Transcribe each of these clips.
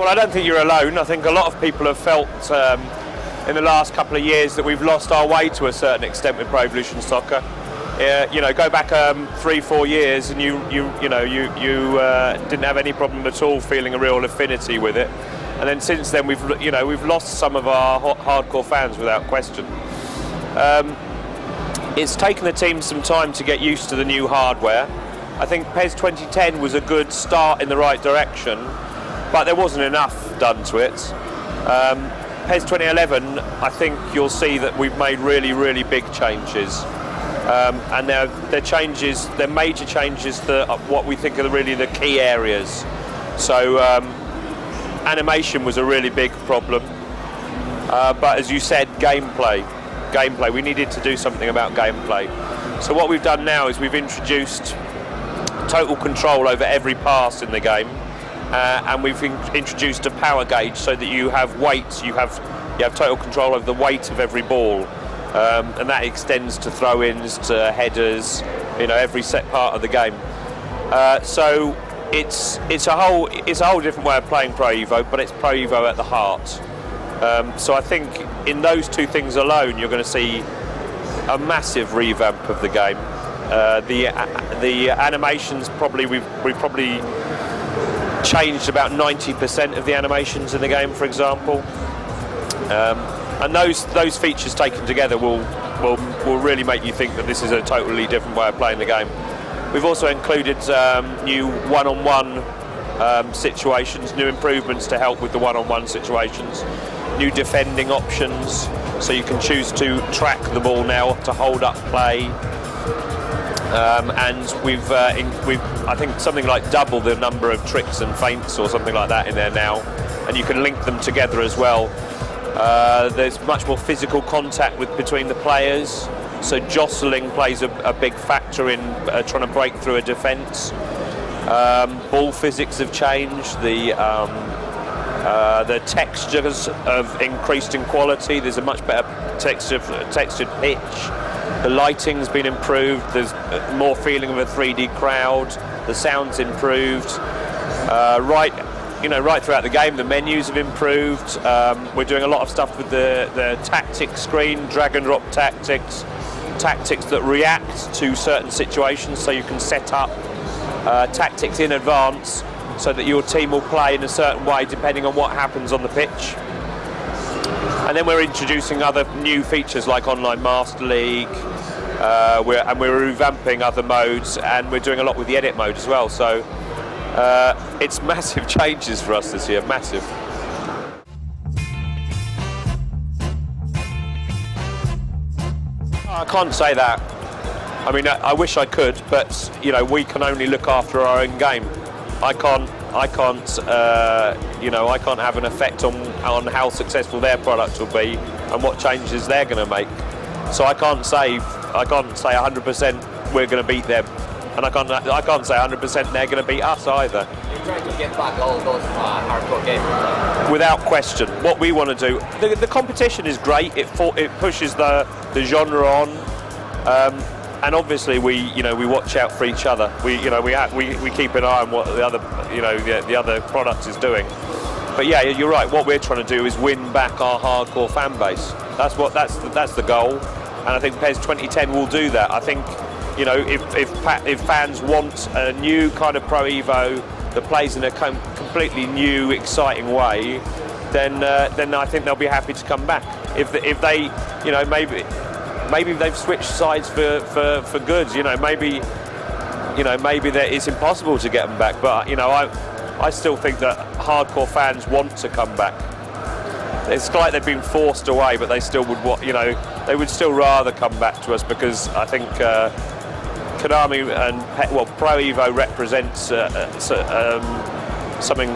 Well, I don't think you're alone. I think a lot of people have felt in the last couple of years that we've lost our way to a certain extent with Pro Evolution Soccer. You know, go back 3-4 years and you didn't have any problem at all feeling a real affinity with it. And then since then we've lost some of our hardcore fans without question. It's taken the team some time to get used to the new hardware. I think PES 2010 was a good start in the right direction, but there wasn't enough done to it. PES 2011, I think you'll see that we've made really big changes. And they're major changes to what we think are really the key areas. So animation was a really big problem, but as you said, gameplay. We needed to do something about gameplay. So what we've done now is we've introduced total control over every pass in the game, and we've introduced a power gauge so that you have weights, you have total control over the weight of every ball. And that extends to throw-ins, to headers, you know, every set part of the game. So it's a whole different way of playing Pro Evo, but it's Pro Evo at the heart. So I think in those two things alone, you're going to see a massive revamp of the game. The animations we've probably changed about 90% of the animations in the game, for example. And those features taken together will really make you think that this is a totally different way of playing the game. We've also included new one-on-one situations, new improvements to help with the one-on-one situations, new defending options, so you can choose to track the ball now to hold up play. And we've I think something like double the number of tricks and feints or something like that in there now, and you can link them together as well. There's much more physical contact between the players, so jostling plays a big factor in trying to break through a defence. Ball physics have changed. The textures have increased in quality. There's a much better textured pitch. The lighting's been improved. There's more feeling of a 3D crowd. The sound's improved. Right throughout the game, the menus have improved. We're doing a lot of stuff with the tactics screen, drag and drop tactics that react to certain situations, so you can set up tactics in advance so that your team will play in a certain way depending on what happens on the pitch. And then we're introducing other new features like Online Master League, and we're revamping other modes, and we're doing a lot with the edit mode as well. So it's massive changes for us this year, massive. I can't say that. I mean, I wish I could, but you know, we can only look after our own game. I can't have an effect on how successful their product will be and what changes they're going to make. So I can't say 100% we're going to beat them, and I can't say 100% they're going to beat us either. You're trying to get back all those hardcore games. Without question, what we want to do. The competition is great. It pushes the genre on, and obviously we watch out for each other. We keep an eye on what the other product is doing. But yeah, you're right. What we're trying to do is win back our hardcore fan base. That's the goal, and I think PES 2010 will do that. I think, you know, if fans want a new kind of Pro Evo that plays in a completely new, exciting way, then I think they'll be happy to come back. If they, you know, maybe they've switched sides for good. You know, maybe that it's impossible to get them back. But you know, I still think that hardcore fans want to come back. It's like they've been forced away, but they still would, they would still rather come back to us, because I think Konami and Pro Evo represents something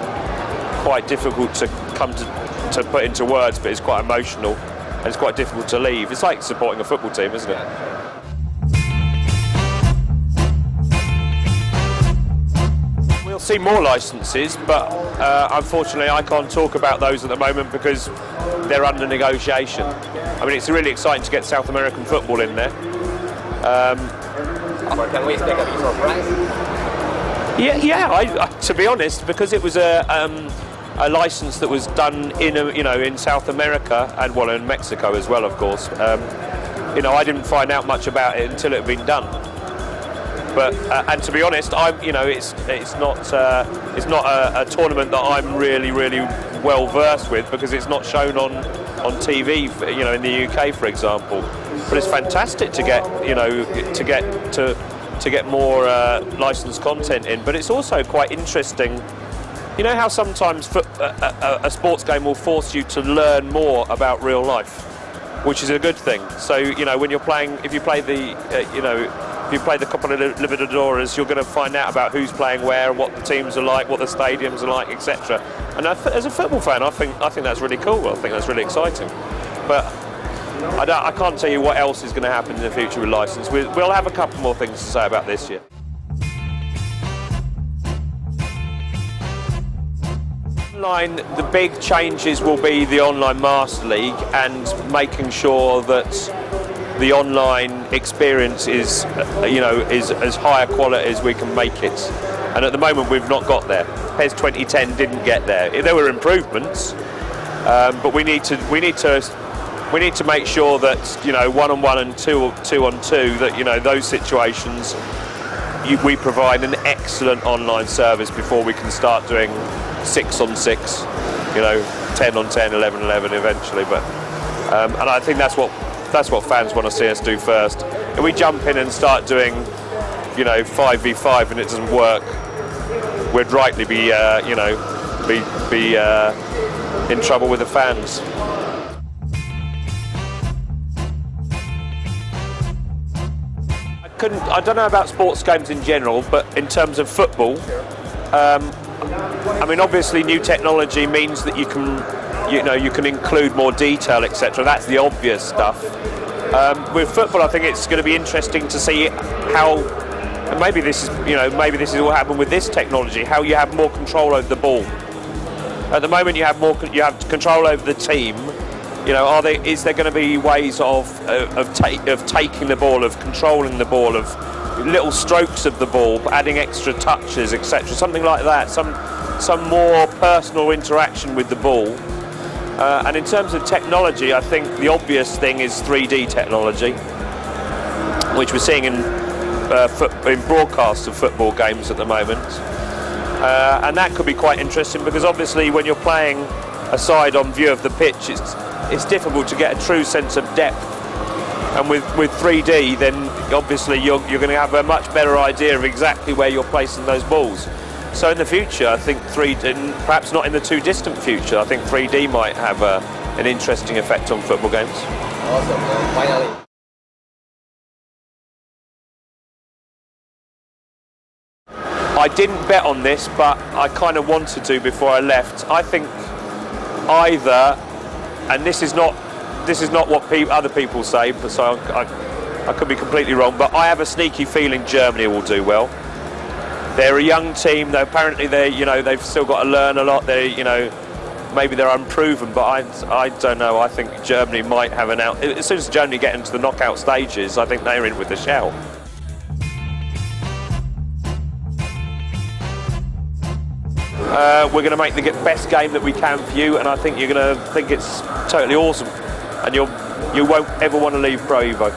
quite difficult to come to put into words, but it's quite emotional and it's quite difficult to leave. It's like supporting a football team, isn't it? We'll see more licenses, but unfortunately I can't talk about those at the moment because they're under negotiation. I mean, it's really exciting to get South American football in there. Can we expect a big surprise? Yeah. To be honest, because it was a license that was done in in South America and well in Mexico as well, of course. I didn't find out much about it until it had been done. But and to be honest, it's not a tournament that I'm really well versed with, because it's not shown on TV, in the UK, for example. But it's fantastic to get to get more licensed content in. But it's also quite interesting. You know how sometimes a sports game will force you to learn more about real life, which is a good thing. So when you're playing, if you play the if you play the Copa Libertadores, you're going to find out about who's playing where, what the teams are like, what the stadiums are like, etc. And as a football fan, I think that's really cool. I think that's really exciting. But I can't tell you what else is going to happen in the future with license. We'll have a couple more things to say about this year. Online, the big changes will be the online Master League and making sure that the online experience is as high a quality as we can make it. And at the moment we've not got there. PES 2010 didn't get there. There were improvements, but we need to make sure that 1-on-1 and 2-on-2, that those situations we provide an excellent online service before we can start doing 6-on-6, 10-on-10, 11-11 eventually. But and I think that's what fans want to see us do first. If we jump in and start doing 5v5 and it doesn't work, we'd rightly be in trouble with the fans. I don't know about sports games in general, but in terms of football, I mean, obviously new technology means that you can include more detail, etc. That's the obvious stuff. With football, I think it's going to be interesting to see how, and maybe this is what happened with this technology, how you have more control over the ball. At the moment, you have control over the team. Is there going to be ways of taking the ball, of controlling the ball, of little strokes of the ball, adding extra touches, etc. Something like that. Some more personal interaction with the ball. And in terms of technology, I think the obvious thing is 3D technology, which we're seeing in broadcasts of football games at the moment. And that could be quite interesting, because obviously when you're playing a side on view of the pitch, it's difficult to get a true sense of depth. And with 3D, then obviously you're going to have a much better idea of exactly where you're placing those balls. So in the future, I think 3D, perhaps not in the too distant future, I think 3D might have an interesting effect on football games. Awesome, finally. I didn't bet on this, but I kind of wanted to before I left. I think either, and this is not what other people say, so I could be completely wrong, but I have a sneaky feeling Germany will do well. They're a young team. Apparently they've still got to learn a lot. Maybe they're unproven, but I don't know. I think Germany might have an out. As soon as Germany get into the knockout stages, I think they're in with the shout. We're going to make the best game that we can for you, and I think you're going to think it's totally awesome, and you won't ever want to leave Pro Evo.